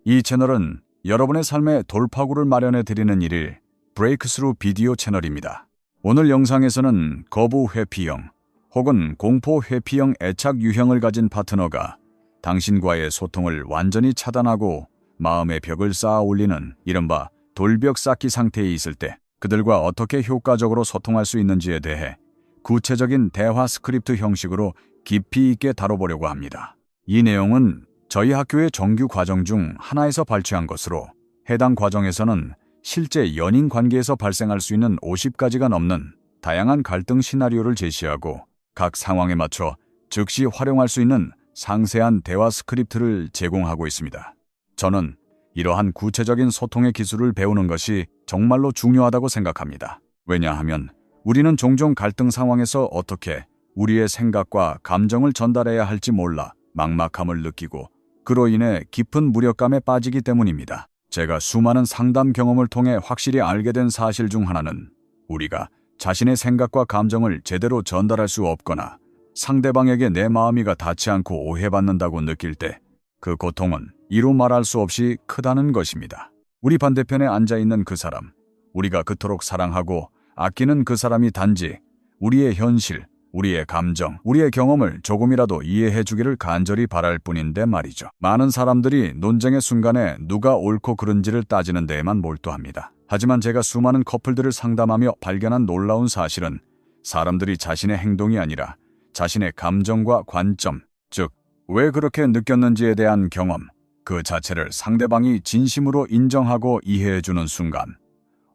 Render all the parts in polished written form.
이 채널은 여러분의 삶에 돌파구를 마련해 드리는 일일 브레이크스루 비디오 채널입니다. 오늘 영상에서는 거부 회피형 혹은 공포 회피형 애착 유형을 가진 파트너가 당신과의 소통을 완전히 차단하고 마음의 벽을 쌓아 올리는 이른바 돌벽 쌓기 상태에 있을 때 그들과 어떻게 효과적으로 소통할 수 있는지에 대해 구체적인 대화 스크립트 형식으로 깊이 있게 다뤄보려고 합니다. 이 내용은 저희 학교의 정규 과정 중 하나에서 발췌한 것으로 해당 과정에서는 실제 연인 관계에서 발생할 수 있는 50가지가 넘는 다양한 갈등 시나리오를 제시하고 각 상황에 맞춰 즉시 활용할 수 있는 상세한 대화 스크립트를 제공하고 있습니다. 저는 이러한 구체적인 소통의 기술을 배우는 것이 정말로 중요하다고 생각합니다. 왜냐하면 우리는 종종 갈등 상황에서 어떻게 우리의 생각과 감정을 전달해야 할지 몰라 막막함을 느끼고 그로 인해 깊은 무력감에 빠지기 때문입니다. 제가 수많은 상담 경험을 통해 확실히 알게 된 사실 중 하나는 우리가 자신의 생각과 감정을 제대로 전달할 수 없거나 상대방에게 내 마음이가 닿지 않고 오해받는다고 느낄 때 그 고통은 이루 말할 수 없이 크다는 것입니다. 우리 반대편에 앉아있는 그 사람, 우리가 그토록 사랑하고 아끼는 그 사람이 단지 우리의 현실, 우리의 감정, 우리의 경험을 조금이라도 이해해 주기를 간절히 바랄 뿐인데 말이죠. 많은 사람들이 논쟁의 순간에 누가 옳고 그른지를 따지는 데에만 몰두합니다. 하지만 제가 수많은 커플들을 상담하며 발견한 놀라운 사실은 사람들이 자신의 행동이 아니라 자신의 감정과 관점, 즉 왜 그렇게 느꼈는지에 대한 경험, 그 자체를 상대방이 진심으로 인정하고 이해해 주는 순간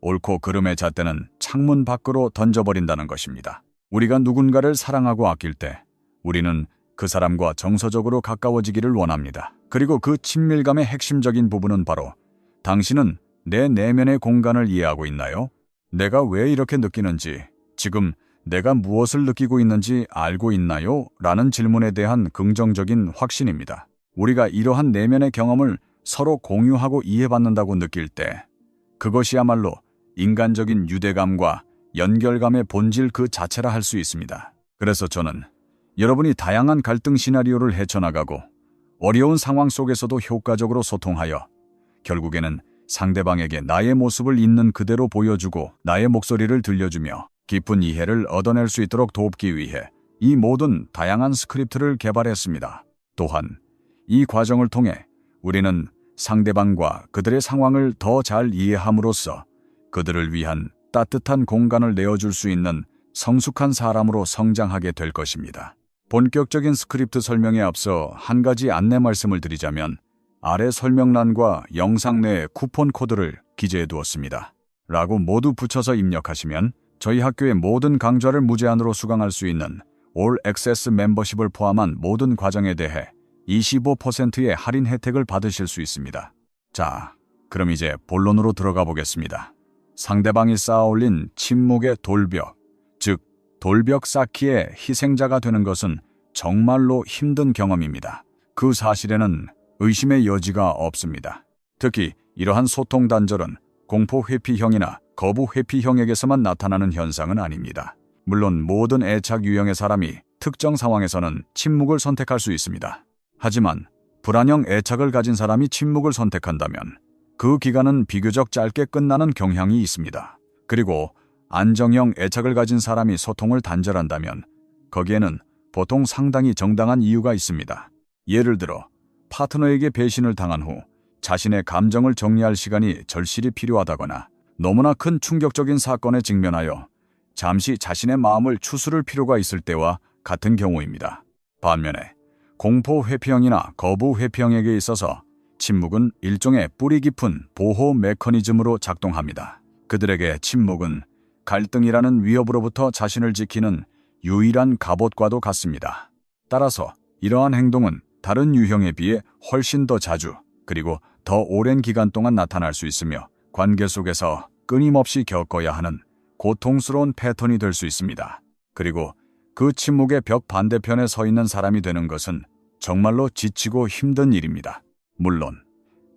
옳고 그름의 잣대는 창문 밖으로 던져버린다는 것입니다. 우리가 누군가를 사랑하고 아낄 때 우리는 그 사람과 정서적으로 가까워지기를 원합니다. 그리고 그 친밀감의 핵심적인 부분은 바로 당신은 내 내면의 공간을 이해하고 있나요? 내가 왜 이렇게 느끼는지, 지금 내가 무엇을 느끼고 있는지 알고 있나요? 라는 질문에 대한 긍정적인 확신입니다. 우리가 이러한 내면의 경험을 서로 공유하고 이해받는다고 느낄 때 그것이야말로 인간적인 유대감과 연결감의 본질 그 자체라 할 수 있습니다. 그래서 저는 여러분이 다양한 갈등 시나리오를 헤쳐나가고 어려운 상황 속에서도 효과적으로 소통하여 결국에는 상대방에게 나의 모습을 있는 그대로 보여주고 나의 목소리를 들려주며 깊은 이해를 얻어낼 수 있도록 돕기 위해 이 모든 다양한 스크립트를 개발했습니다. 또한 이 과정을 통해 우리는 상대방과 그들의 상황을 더 잘 이해함으로써 그들을 위한 따뜻한 공간을 내어줄 수 있는 성숙한 사람으로 성장하게 될 것입니다. 본격적인 스크립트 설명에 앞서 한 가지 안내 말씀을 드리자면 아래 설명란과 영상 내에 쿠폰 코드를 기재해 두었습니다. 라고 모두 붙여서 입력하시면 저희 학교의 모든 강좌를 무제한으로 수강할 수 있는 올 액세스 멤버십을 포함한 모든 과정에 대해 25%의 할인 혜택을 받으실 수 있습니다. 자, 그럼 이제 본론으로 들어가 보겠습니다. 상대방이 쌓아올린 침묵의 돌벽, 즉 돌벽 쌓기의 희생자가 되는 것은 정말로 힘든 경험입니다. 그 사실에는 의심의 여지가 없습니다. 특히 이러한 소통 단절은 공포 회피형이나 거부 회피형에게서만 나타나는 현상은 아닙니다. 물론 모든 애착 유형의 사람이 특정 상황에서는 침묵을 선택할 수 있습니다. 하지만 불안형 애착을 가진 사람이 침묵을 선택한다면 그 기간은 비교적 짧게 끝나는 경향이 있습니다. 그리고 안정형 애착을 가진 사람이 소통을 단절한다면 거기에는 보통 상당히 정당한 이유가 있습니다. 예를 들어 파트너에게 배신을 당한 후 자신의 감정을 정리할 시간이 절실히 필요하다거나 너무나 큰 충격적인 사건에 직면하여 잠시 자신의 마음을 추스를 필요가 있을 때와 같은 경우입니다. 반면에 공포 회피형이나 거부 회피형에게 있어서 침묵은 일종의 뿌리 깊은 보호 메커니즘으로 작동합니다. 그들에게 침묵은 갈등이라는 위협으로부터 자신을 지키는 유일한 갑옷과도 같습니다. 따라서 이러한 행동은 다른 유형에 비해 훨씬 더 자주 그리고 더 오랜 기간 동안 나타날 수 있으며 관계 속에서 끊임없이 겪어야 하는 고통스러운 패턴이 될 수 있습니다. 그리고 그 침묵의 벽 반대편에 서 있는 사람이 되는 것은 정말로 지치고 힘든 일입니다. 물론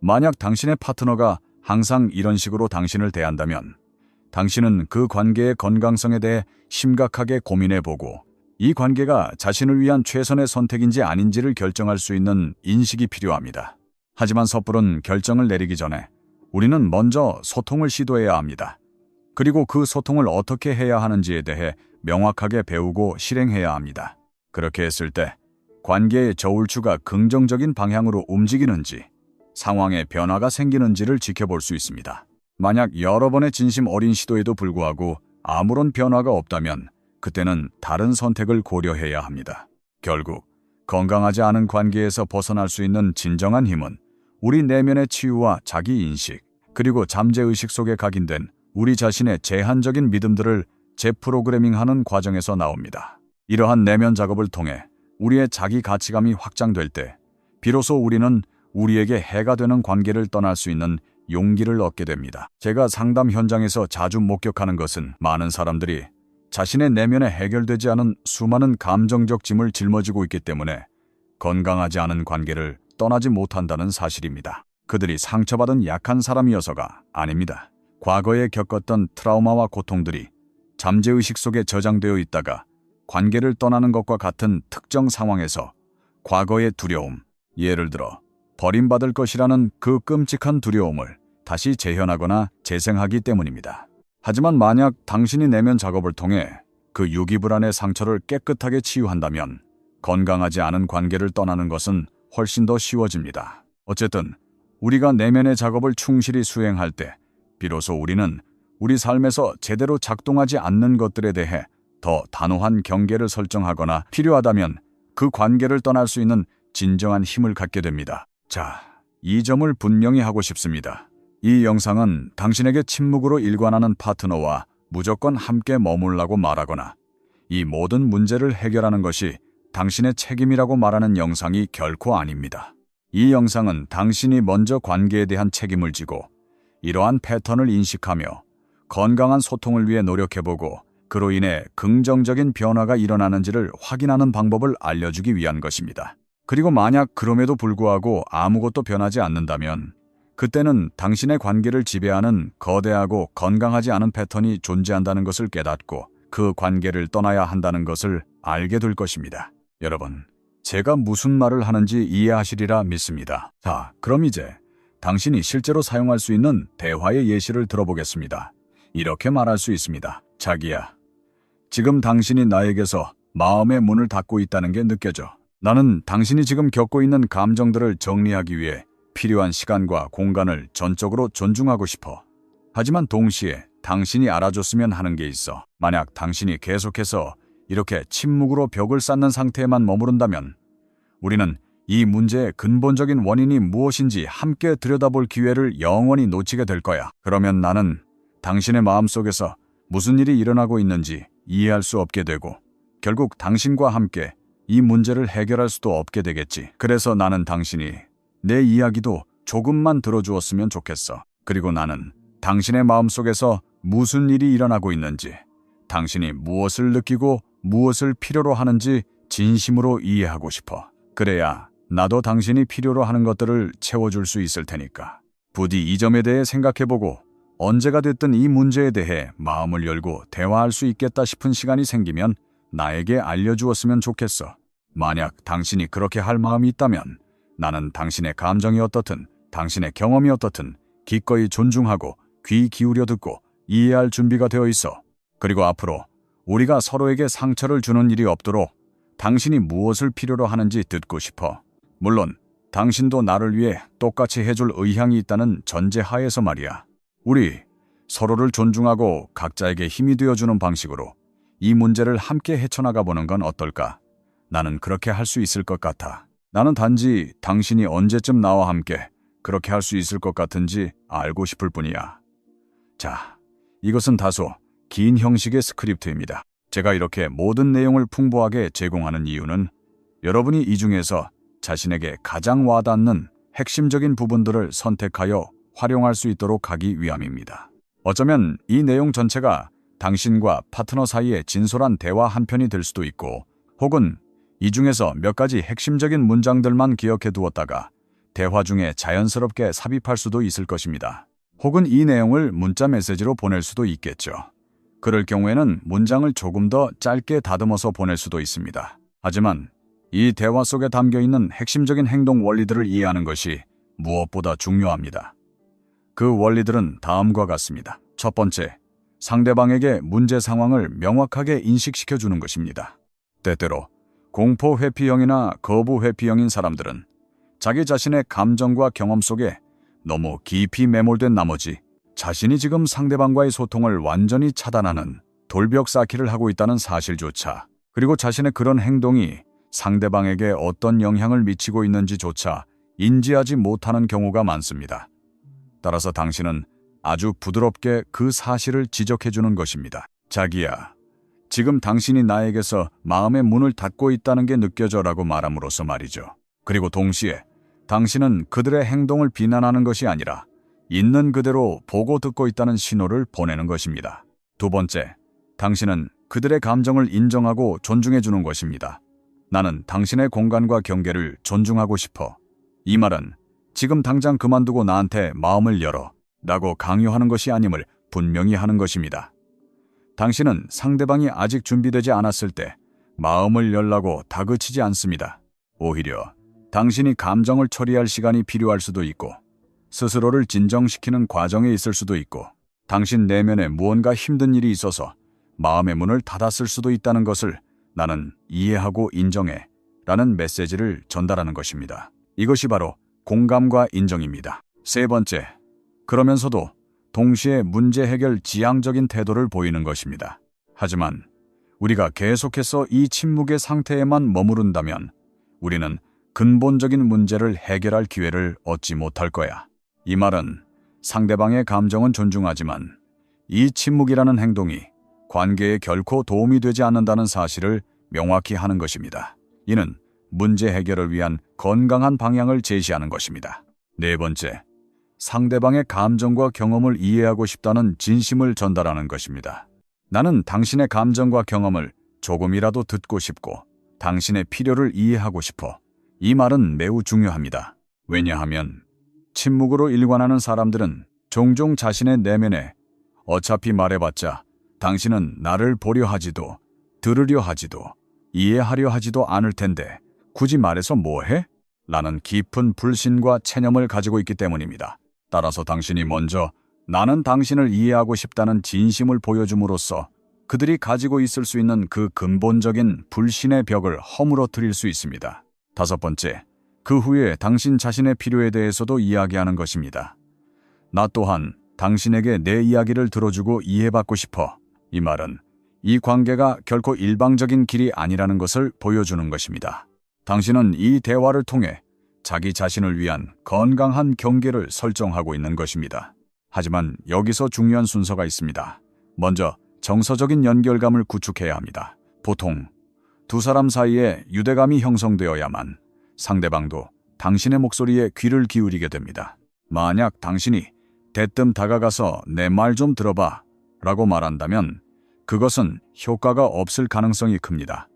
만약 당신의 파트너가 항상 이런 식으로 당신을 대한다면 당신은 그 관계의 건강성에 대해 심각하게 고민해보고 이 관계가 자신을 위한 최선의 선택인지 아닌지를 결정할 수 있는 인식이 필요합니다. 하지만 섣부른 결정을 내리기 전에 우리는 먼저 소통을 시도해야 합니다. 그리고 그 소통을 어떻게 해야 하는지에 대해 명확하게 배우고 실행해야 합니다. 그렇게 했을 때 관계의 저울추가 긍정적인 방향으로 움직이는지, 상황에 변화가 생기는지를 지켜볼 수 있습니다. 만약 여러 번의 진심 어린 시도에도 불구하고 아무런 변화가 없다면 그때는 다른 선택을 고려해야 합니다. 결국 건강하지 않은 관계에서 벗어날 수 있는 진정한 힘은 우리 내면의 치유와 자기인식, 그리고 잠재의식 속에 각인된 우리 자신의 제한적인 믿음들을 재프로그래밍하는 과정에서 나옵니다. 이러한 내면 작업을 통해 우리의 자기 가치감이 확장될 때 비로소 우리는 우리에게 해가 되는 관계를 떠날 수 있는 용기를 얻게 됩니다. 제가 상담 현장에서 자주 목격하는 것은 많은 사람들이 자신의 내면에 해결되지 않은 수많은 감정적 짐을 짊어지고 있기 때문에 건강하지 않은 관계를 떠나지 못한다는 사실입니다. 그들이 상처받은 약한 사람이어서가 아닙니다. 과거에 겪었던 트라우마와 고통들이 잠재의식 속에 저장되어 있다가 관계를 떠나는 것과 같은 특정 상황에서 과거의 두려움, 예를 들어 버림받을 것이라는 그 끔찍한 두려움을 다시 재현하거나 재생하기 때문입니다. 하지만 만약 당신이 내면 작업을 통해 그 유기불안의 상처를 깨끗하게 치유한다면 건강하지 않은 관계를 떠나는 것은 훨씬 더 쉬워집니다. 어쨌든 우리가 내면의 작업을 충실히 수행할 때 비로소 우리는 우리 삶에서 제대로 작동하지 않는 것들에 대해 더 단호한 경계를 설정하거나 필요하다면 그 관계를 떠날 수 있는 진정한 힘을 갖게 됩니다. 자, 이 점을 분명히 하고 싶습니다. 이 영상은 당신에게 침묵으로 일관하는 파트너와 무조건 함께 머물라고 말하거나 이 모든 문제를 해결하는 것이 당신의 책임이라고 말하는 영상이 결코 아닙니다. 이 영상은 당신이 먼저 관계에 대한 책임을 지고 이러한 패턴을 인식하며 건강한 소통을 위해 노력해보고 그로 인해 긍정적인 변화가 일어나는지를 확인하는 방법을 알려주기 위한 것입니다. 그리고 만약 그럼에도 불구하고 아무것도 변하지 않는다면 그때는 당신의 관계를 지배하는 거대하고 건강하지 않은 패턴이 존재한다는 것을 깨닫고 그 관계를 떠나야 한다는 것을 알게 될 것입니다. 여러분, 제가 무슨 말을 하는지 이해하시리라 믿습니다. 자, 그럼 이제 당신이 실제로 사용할 수 있는 대화의 예시를 들어보겠습니다. 이렇게 말할 수 있습니다. 자기야, 지금 당신이 나에게서 마음의 문을 닫고 있다는 게 느껴져. 나는 당신이 지금 겪고 있는 감정들을 정리하기 위해 필요한 시간과 공간을 전적으로 존중하고 싶어. 하지만 동시에 당신이 알아줬으면 하는 게 있어. 만약 당신이 계속해서 이렇게 침묵으로 벽을 쌓는 상태에만 머무른다면 우리는 이 문제의 근본적인 원인이 무엇인지 함께 들여다볼 기회를 영원히 놓치게 될 거야. 그러면 나는 당신의 마음속에서 무슨 일이 일어나고 있는지 이해할 수 없게 되고 결국 당신과 함께 이 문제를 해결할 수도 없게 되겠지. 그래서 나는 당신이 내 이야기도 조금만 들어주었으면 좋겠어. 그리고 나는 당신의 마음속에서 무슨 일이 일어나고 있는지, 당신이 무엇을 느끼고 무엇을 필요로 하는지 진심으로 이해하고 싶어. 그래야 나도 당신이 필요로 하는 것들을 채워줄 수 있을 테니까. 부디 이 점에 대해 생각해보고 언제가 됐든 이 문제에 대해 마음을 열고 대화할 수 있겠다 싶은 시간이 생기면 나에게 알려주었으면 좋겠어. 만약 당신이 그렇게 할 마음이 있다면 나는 당신의 감정이 어떻든 당신의 경험이 어떻든 기꺼이 존중하고 귀 기울여 듣고 이해할 준비가 되어 있어. 그리고 앞으로 우리가 서로에게 상처를 주는 일이 없도록 당신이 무엇을 필요로 하는지 듣고 싶어. 물론 당신도 나를 위해 똑같이 해줄 의향이 있다는 전제하에서 말이야. 우리 서로를 존중하고 각자에게 힘이 되어주는 방식으로 이 문제를 함께 헤쳐나가 보는 건 어떨까? 나는 그렇게 할 수 있을 것 같아. 나는 단지 당신이 언제쯤 나와 함께 그렇게 할 수 있을 것 같은지 알고 싶을 뿐이야. 자, 이것은 다소 긴 형식의 스크립트입니다. 제가 이렇게 모든 내용을 풍부하게 제공하는 이유는 여러분이 이 중에서 자신에게 가장 와닿는 핵심적인 부분들을 선택하여 활용할 수 있도록 하기 위함입니다. 어쩌면 이 내용 전체가 당신과 파트너 사이의 진솔한 대화 한 편이 될 수도 있고, 혹은 이 중에서 몇 가지 핵심적인 문장들만 기억해 두었다가 대화 중에 자연스럽게 삽입할 수도 있을 것입니다. 혹은 이 내용을 문자 메시지로 보낼 수도 있겠죠. 그럴 경우에는 문장을 조금 더 짧게 다듬어서 보낼 수도 있습니다. 하지만 이 대화 속에 담겨 있는 핵심적인 행동 원리들을 이해하는 것이 무엇보다 중요합니다. 그 원리들은 다음과 같습니다. 첫 번째, 상대방에게 문제 상황을 명확하게 인식시켜 주는 것입니다. 때때로 공포 회피형이나 거부 회피형인 사람들은 자기 자신의 감정과 경험 속에 너무 깊이 매몰된 나머지 자신이 지금 상대방과의 소통을 완전히 차단하는 돌벽 쌓기를 하고 있다는 사실조차, 그리고 자신의 그런 행동이 상대방에게 어떤 영향을 미치고 있는지조차 인지하지 못하는 경우가 많습니다. 따라서 당신은 아주 부드럽게 그 사실을 지적해 주는 것입니다. 자기야, 지금 당신이 나에게서 마음의 문을 닫고 있다는 게 느껴져라고 말함으로써 말이죠. 그리고 동시에 당신은 그들의 행동을 비난하는 것이 아니라 있는 그대로 보고 듣고 있다는 신호를 보내는 것입니다. 두 번째, 당신은 그들의 감정을 인정하고 존중해 주는 것입니다. 나는 당신의 공간과 경계를 존중하고 싶어. 이 말은 지금 당장 그만두고 나한테 마음을 열어 라고 강요하는 것이 아님을 분명히 하는 것입니다. 당신은 상대방이 아직 준비되지 않았을 때 마음을 열라고 다그치지 않습니다. 오히려 당신이 감정을 처리할 시간이 필요할 수도 있고 스스로를 진정시키는 과정에 있을 수도 있고 당신 내면에 무언가 힘든 일이 있어서 마음의 문을 닫았을 수도 있다는 것을 나는 이해하고 인정해 라는 메시지를 전달하는 것입니다. 이것이 바로 공감과 인정입니다. 세 번째, 그러면서도 동시에 문제 해결 지향적인 태도를 보이는 것입니다. 하지만 우리가 계속해서 이 침묵의 상태에만 머무른다면 우리는 근본적인 문제를 해결할 기회를 얻지 못할 거야. 이 말은 상대방의 감정은 존중하지만 이 침묵이라는 행동이 관계에 결코 도움이 되지 않는다는 사실을 명확히 하는 것입니다. 이는 문제 해결을 위한 건강한 방향을 제시하는 것입니다. 네 번째, 상대방의 감정과 경험을 이해하고 싶다는 진심을 전달하는 것입니다. 나는 당신의 감정과 경험을 조금이라도 듣고 싶고 당신의 필요를 이해하고 싶어. 이 말은 매우 중요합니다. 왜냐하면 침묵으로 일관하는 사람들은 종종 자신의 내면에 어차피 말해봤자 당신은 나를 보려 하지도 들으려 하지도 이해하려 하지도 않을 텐데 굳이 말해서 뭐해? 라는 깊은 불신과 체념을 가지고 있기 때문입니다. 따라서 당신이 먼저 나는 당신을 이해하고 싶다는 진심을 보여줌으로써 그들이 가지고 있을 수 있는 그 근본적인 불신의 벽을 허물어뜨릴 수 있습니다. 다섯 번째, 그 후에 당신 자신의 필요에 대해서도 이야기하는 것입니다. 나 또한 당신에게 내 이야기를 들어주고 이해받고 싶어. 이 말은 이 관계가 결코 일방적인 길이 아니라는 것을 보여주는 것입니다. 당신은 이 대화를 통해 자기 자신을 위한 건강한 경계를 설정하고 있는 것입니다. 하지만 여기서 중요한 순서가 있습니다. 먼저 정서적인 연결감을 구축해야 합니다. 보통 두 사람 사이에 유대감이 형성되어야만 상대방도 당신의 목소리에 귀를 기울이게 됩니다. 만약 당신이 대뜸 다가가서 내 말 좀 들어봐 라고 말한다면 그것은 효과가 없을 가능성이 큽니다.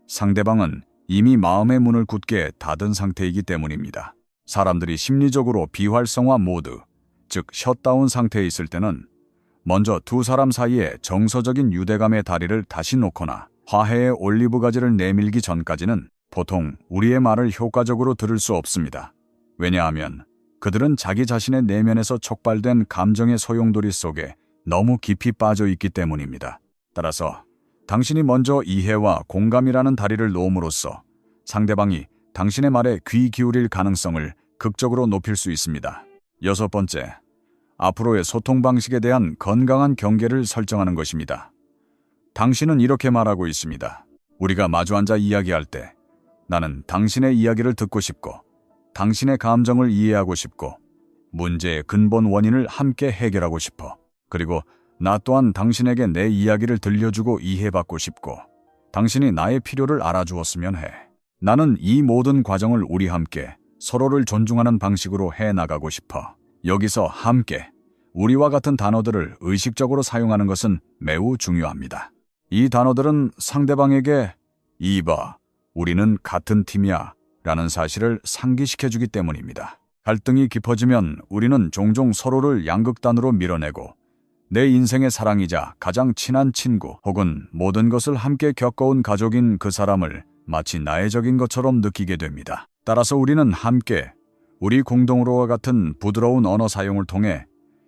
상대방은 이미 마음의 문을 굳게 닫은 상태이기 때문입니다. 사람들이 심리적으로 비활성화 모드, 즉 셧다운 상태에 있을 때는 먼저 두 사람 사이에 정서적인 유대감의 다리를 다시 놓거나 화해의 올리브 가지를 내밀기 전까지는 보통 우리의 말을 효과적으로 들을 수 없습니다. 왜냐하면 그들은 자기 자신의 내면에서 촉발된 감정의 소용돌이 속에 너무 깊이 빠져 있기 때문입니다. 따라서 당신이 먼저 이해와 공감이라는 다리를 놓음으로써 상대방이 당신의 말에 귀 기울일 가능성을 극적으로 높일 수 있습니다. 여섯 번째, 앞으로의 소통 방식에 대한 건강한 경계를 설정하는 것입니다. 당신은 이렇게 말하고 있습니다. 우리가 마주 앉아 이야기할 때 나는 당신의 이야기를 듣고 싶고 당신의 감정을 이해하고 싶고 문제의 근본 원인을 함께 해결하고 싶어. 그리고 나 또한 당신에게 내 이야기를 들려주고 이해받고 싶고 당신이 나의 필요를 알아주었으면 해. 나는 이 모든 과정을 우리 함께 서로를 존중하는 방식으로 해나가고 싶어. 여기서 함께, 우리와 같은 단어들을 의식적으로 사용하는 것은 매우 중요합니다. 이 단어들은 상대방에게 이봐, 우리는 같은 팀이야 라는 사실을 상기시켜주기 때문입니다. 갈등이 깊어지면 우리는 종종 서로를 양극단으로 밀어내고 내 인생의 사랑이자 가장 친한 친구 혹은 모든 것을 함께 겪어온 가족인 그 사람을 마치 나의 적인 것처럼 느끼게 됩니다. 따라서 우리는 함께 우리 공동으로와 같은 부드러운 언어 사용을 통해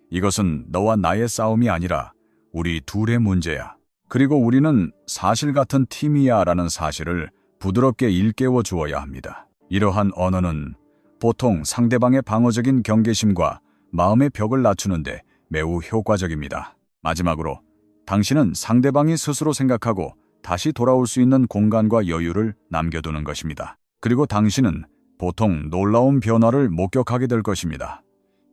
이것은 너와 나의 싸움이 아니라 우리 둘의 문제야. 그리고 우리는 사실 같은 팀이야 라는 사실을 부드럽게 일깨워 주어야 합니다. 이러한 언어는 보통 상대방의 방어적인 경계심과 마음의 벽을 낮추는데 매우 효과적입니다. 마지막으로 당신은 상대방이 스스로 생각하고 다시 돌아올 수 있는 공간과 여유를 남겨두는 것입니다. 그리고 당신은 보통 놀라운 변화를 목격하게 될 것입니다.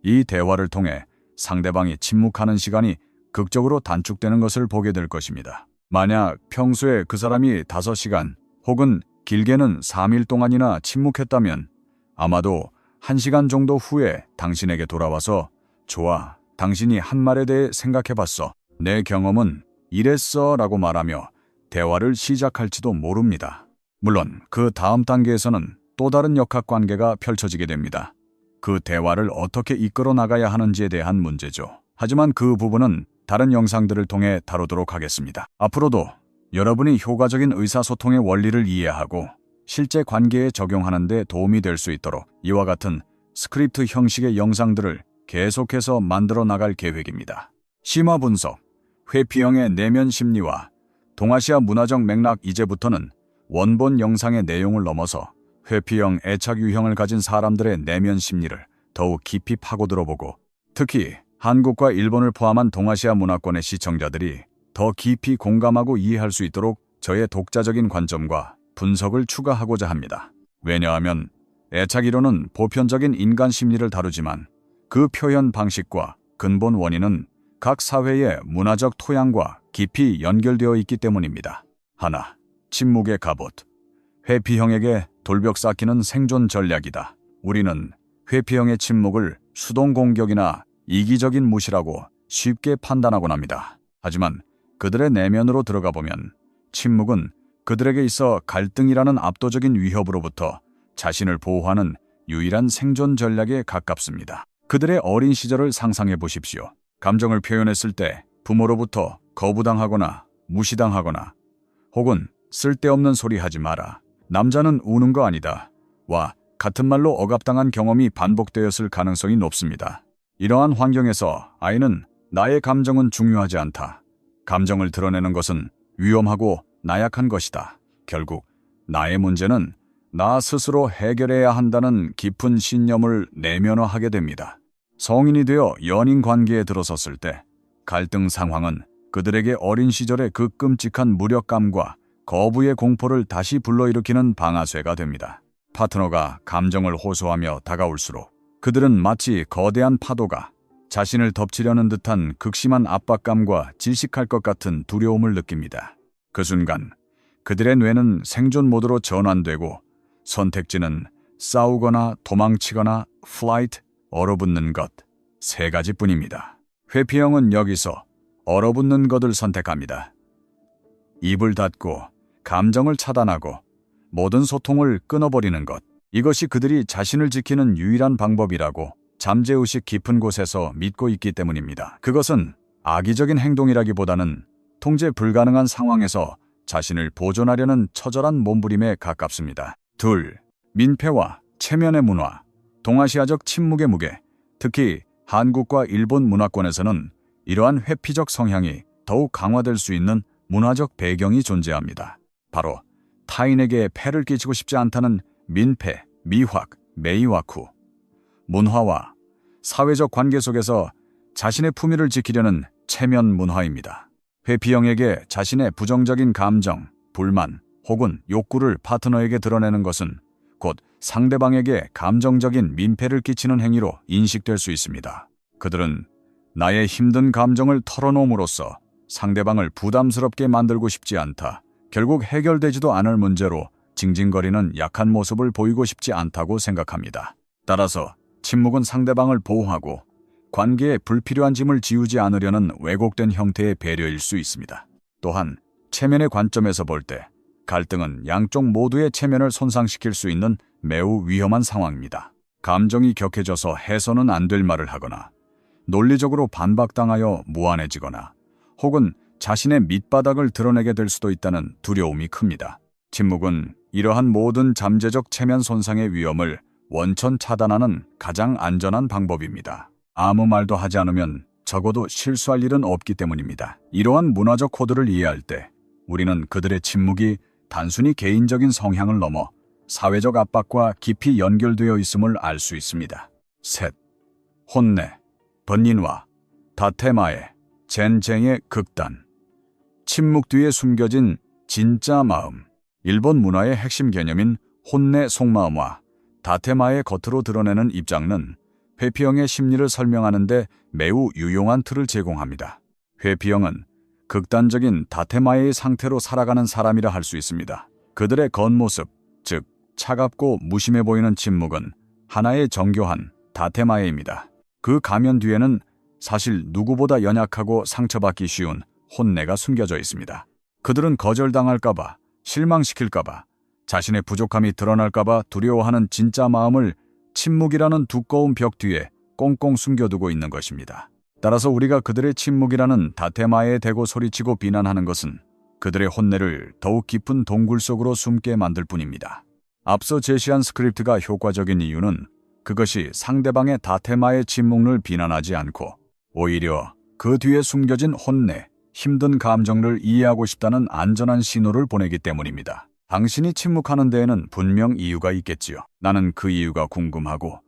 이 대화를 통해 상대방이 침묵하는 시간이 극적으로 단축되는 것을 보게 될 것입니다. 만약 평소에 그 사람이 5시간 혹은 길게는 3일 동안이나 침묵했다면 아마도 1시간 정도 후에 당신에게 돌아와서 좋아, 당신이 한 말에 대해 생각해봤어. 내 경험은 이랬어 라고 말하며 대화를 시작할지도 모릅니다. 물론 그 다음 단계에서는 또 다른 역학관계가 펼쳐지게 됩니다. 그 대화를 어떻게 이끌어 나가야 하는지에 대한 문제죠. 하지만 그 부분은 다른 영상들을 통해 다루도록 하겠습니다. 앞으로도 여러분이 효과적인 의사소통의 원리를 이해하고 실제 관계에 적용하는 데 도움이 될 수 있도록 이와 같은 스크립트 형식의 영상들을 계속해서 만들어 나갈 계획입니다. 심화 분석, 회피형의 내면 심리와 동아시아 문화적 맥락. 이제부터는 원본 영상의 내용을 넘어서 회피형 애착 유형을 가진 사람들의 내면 심리를 더욱 깊이 파고들어보고 특히 한국과 일본을 포함한 동아시아 문화권의 시청자들이 더 깊이 공감하고 이해할 수 있도록 저의 독자적인 관점과 분석을 추가하고자 합니다. 왜냐하면 애착 이론은 보편적인 인간 심리를 다루지만 그 표현 방식과 근본 원인은 각 사회의 문화적 토양과 깊이 연결되어 있기 때문입니다. 하나, 침묵의 갑옷. 회피형에게 돌벽 쌓기는 생존 전략이다. 우리는 회피형의 침묵을 수동 공격이나 이기적인 무시라고 쉽게 판단하곤 합니다. 하지만 그들의 내면으로 들어가 보면 침묵은 그들에게 있어 갈등이라는 압도적인 위협으로부터 자신을 보호하는 유일한 생존 전략에 가깝습니다. 그들의 어린 시절을 상상해 보십시오. 감정을 표현했을 때 부모로부터 거부당하거나 무시당하거나 혹은 쓸데없는 소리 하지 마라. 남자는 우는 거 아니다. 와 같은 말로 억압당한 경험이 반복되었을 가능성이 높습니다. 이러한 환경에서 아이는 나의 감정은 중요하지 않다. 감정을 드러내는 것은 위험하고 나약한 것이다. 결국 나의 문제는 나 스스로 해결해야 한다는 깊은 신념을 내면화하게 됩니다. 성인이 되어 연인 관계에 들어섰을 때 갈등 상황은 그들에게 어린 시절의 그 끔찍한 무력감과 거부의 공포를 다시 불러일으키는 방아쇠가 됩니다. 파트너가 감정을 호소하며 다가올수록 그들은 마치 거대한 파도가 자신을 덮치려는 듯한 극심한 압박감과 질식할 것 같은 두려움을 느낍니다. 그 순간 그들의 뇌는 생존 모드로 전환되고 선택지는 싸우거나 도망치거나 flight, 얼어붙는 것, 3가지뿐입니다. 회피형은 여기서 얼어붙는 것을 선택합니다. 입을 닫고 감정을 차단하고 모든 소통을 끊어버리는 것. 이것이 그들이 자신을 지키는 유일한 방법이라고 잠재의식 깊은 곳에서 믿고 있기 때문입니다. 그것은 악의적인 행동이라기보다는 통제 불가능한 상황에서 자신을 보존하려는 처절한 몸부림에 가깝습니다. 둘, 민폐와 체면의 문화. 동아시아적 침묵의 무게, 특히 한국과 일본 문화권에서는 이러한 회피적 성향이 더욱 강화될 수 있는 문화적 배경이 존재합니다. 바로 타인에게 폐를 끼치고 싶지 않다는 민폐, 미확, 메이와쿠. 문화와 사회적 관계 속에서 자신의 품위를 지키려는 체면 문화입니다. 회피형에게 자신의 부정적인 감정, 불만 혹은 욕구를 파트너에게 드러내는 것은 곧 상대방에게 감정적인 민폐를 끼치는 행위로 인식될 수 있습니다. 그들은 나의 힘든 감정을 털어놓음으로써 상대방을 부담스럽게 만들고 싶지 않다. 결국 해결되지도 않을 문제로 징징거리는 약한 모습을 보이고 싶지 않다고 생각합니다. 따라서 침묵은 상대방을 보호하고 관계에 불필요한 짐을 지우지 않으려는 왜곡된 형태의 배려일 수 있습니다. 또한 체면의 관점에서 볼 때 갈등은 양쪽 모두의 체면을 손상시킬 수 있는 매우 위험한 상황입니다. 감정이 격해져서 해서는 안 될 말을 하거나 논리적으로 반박당하여 무안해지거나 혹은 자신의 밑바닥을 드러내게 될 수도 있다는 두려움이 큽니다. 침묵은 이러한 모든 잠재적 체면 손상의 위험을 원천 차단하는 가장 안전한 방법입니다. 아무 말도 하지 않으면 적어도 실수할 일은 없기 때문입니다. 이러한 문화적 코드를 이해할 때 우리는 그들의 침묵이 단순히 개인적인 성향을 넘어 사회적 압박과 깊이 연결되어 있음을 알 수 있습니다. 셋, 혼내, 번닌와 다테마의 젠쟁의 극단. 침묵 뒤에 숨겨진 진짜 마음. 일본 문화의 핵심 개념인 혼내 속마음과 다테마의 겉으로 드러내는 입장은 회피형의 심리를 설명하는 데 매우 유용한 틀을 제공합니다. 회피형은 극단적인 다테마의 상태로 살아가는 사람이라 할 수 있습니다. 그들의 겉모습, 즉 차갑고 무심해 보이는 침묵은 하나의 정교한 다테마에입니다. 그 가면 뒤에는 사실 누구보다 연약하고 상처받기 쉬운 혼내가 숨겨져 있습니다. 그들은 거절당할까봐, 실망시킬까봐, 자신의 부족함이 드러날까봐 두려워하는 진짜 마음을 침묵이라는 두꺼운 벽 뒤에 꽁꽁 숨겨두고 있는 것입니다. 따라서 우리가 그들의 침묵이라는 다테마에 대고 소리치고 비난하는 것은 그들의 혼내를 더욱 깊은 동굴 속으로 숨게 만들 뿐입니다. 앞서 제시한 스크립트가 효과적인 이유는 그것이 상대방의 다테마의 침묵을 비난하지 않고 오히려 그 뒤에 숨겨진 혼내, 힘든 감정을 이해하고 싶다는 안전한 신호를 보내기 때문입니다. 당신이 침묵하는 데에는 분명 이유가 있겠지요. 나는 그 이유가 궁금하고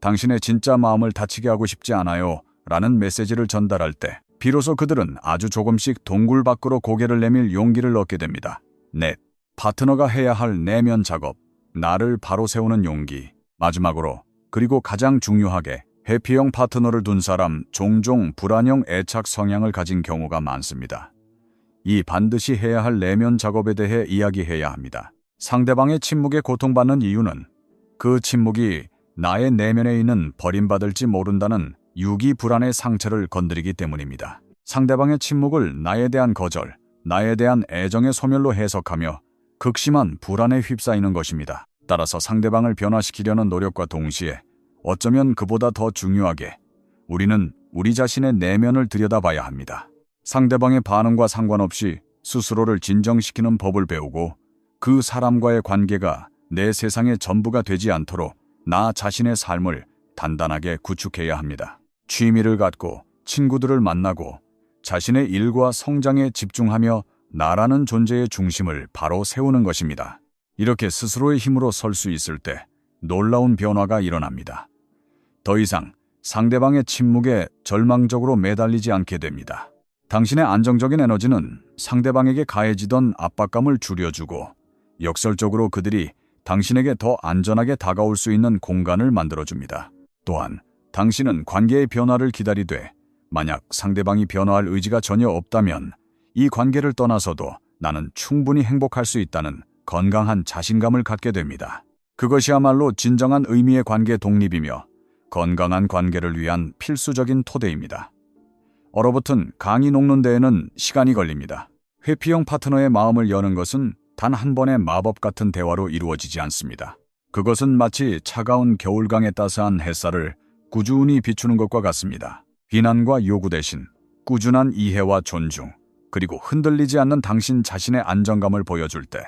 당신의 진짜 마음을 다치게 하고 싶지 않아요 라는 메시지를 전달할 때 비로소 그들은 아주 조금씩 동굴 밖으로 고개를 내밀 용기를 얻게 됩니다. 넷, 파트너가 해야 할 내면 작업, 나를 바로 세우는 용기. 마지막으로 그리고 가장 중요하게 회피형 파트너를 둔 사람 종종 불안형 애착 성향을 가진 경우가 많습니다. 이 반드시 해야 할 내면 작업에 대해 이야기해야 합니다. 상대방의 침묵에 고통받는 이유는 그 침묵이 나의 내면에 있는 버림받을지 모른다는 유기 불안의 상처를 건드리기 때문입니다. 상대방의 침묵을 나에 대한 거절, 나에 대한 애정의 소멸로 해석하며 극심한 불안에 휩싸이는 것입니다. 따라서 상대방을 변화시키려는 노력과 동시에 어쩌면 그보다 더 중요하게 우리는 우리 자신의 내면을 들여다봐야 합니다. 상대방의 반응과 상관없이 스스로를 진정시키는 법을 배우고 그 사람과의 관계가 내 세상의 전부가 되지 않도록 나 자신의 삶을 단단하게 구축해야 합니다. 취미를 갖고 친구들을 만나고 자신의 일과 성장에 집중하며 나라는 존재의 중심을 바로 세우는 것입니다. 이렇게 스스로의 힘으로 설 수 있을 때 놀라운 변화가 일어납니다. 더 이상 상대방의 침묵에 절망적으로 매달리지 않게 됩니다. 당신의 안정적인 에너지는 상대방에게 가해지던 압박감을 줄여주고 역설적으로 그들이 당신에게 더 안전하게 다가올 수 있는 공간을 만들어줍니다. 또한 당신은 관계의 변화를 기다리되 만약 상대방이 변화할 의지가 전혀 없다면 이 관계를 떠나서도 나는 충분히 행복할 수 있다는 건강한 자신감을 갖게 됩니다. 그것이야말로 진정한 의미의 관계 독립이며 건강한 관계를 위한 필수적인 토대입니다. 얼어붙은 강이 녹는 데에는 시간이 걸립니다. 회피형 파트너의 마음을 여는 것은 단 한 번의 마법 같은 대화로 이루어지지 않습니다. 그것은 마치 차가운 겨울강의 따스한 햇살을 꾸준히 비추는 것과 같습니다. 비난과 요구 대신 꾸준한 이해와 존중, 그리고 흔들리지 않는 당신 자신의 안정감을 보여줄 때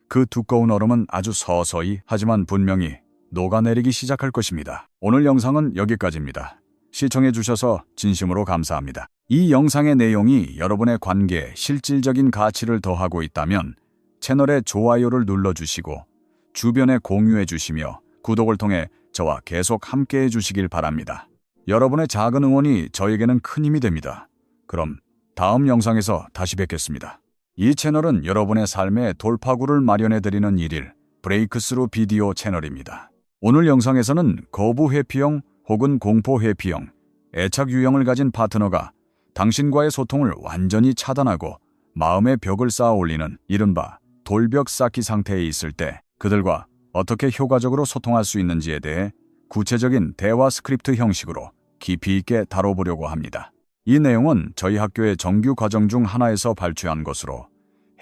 그 두꺼운 얼음은 아주 서서히 하지만 분명히 녹아내리기 시작할 것입니다. 오늘 영상은 여기까지입니다. 시청해주셔서 진심으로 감사합니다. 이 영상의 내용이 여러분의 관계에 실질적인 가치를 더하고 있다면 채널에 좋아요를 눌러주시고 주변에 공유해주시며 구독을 통해 저와 계속 함께해 주시길 바랍니다. 여러분의 작은 응원이 저에게는 큰 힘이 됩니다. 그럼 다음 영상에서 다시 뵙겠습니다. 이 채널은 여러분의 삶에 돌파구를 마련해드리는 일일 브레이크스루 비디오 채널입니다. 오늘 영상에서는 거부 회피형 혹은 공포 회피형, 애착 유형을 가진 파트너가 당신과의 소통을 완전히 차단하고 마음의 벽을 쌓아 올리는 이른바 돌벽 쌓기 상태에 있을 때 그들과 어떻게 효과적으로 소통할 수 있는지에 대해 구체적인 대화 스크립트 형식으로 깊이 있게 다뤄보려고 합니다. 이 내용은 저희 학교의 정규 과정 중 하나에서 발췌한 것으로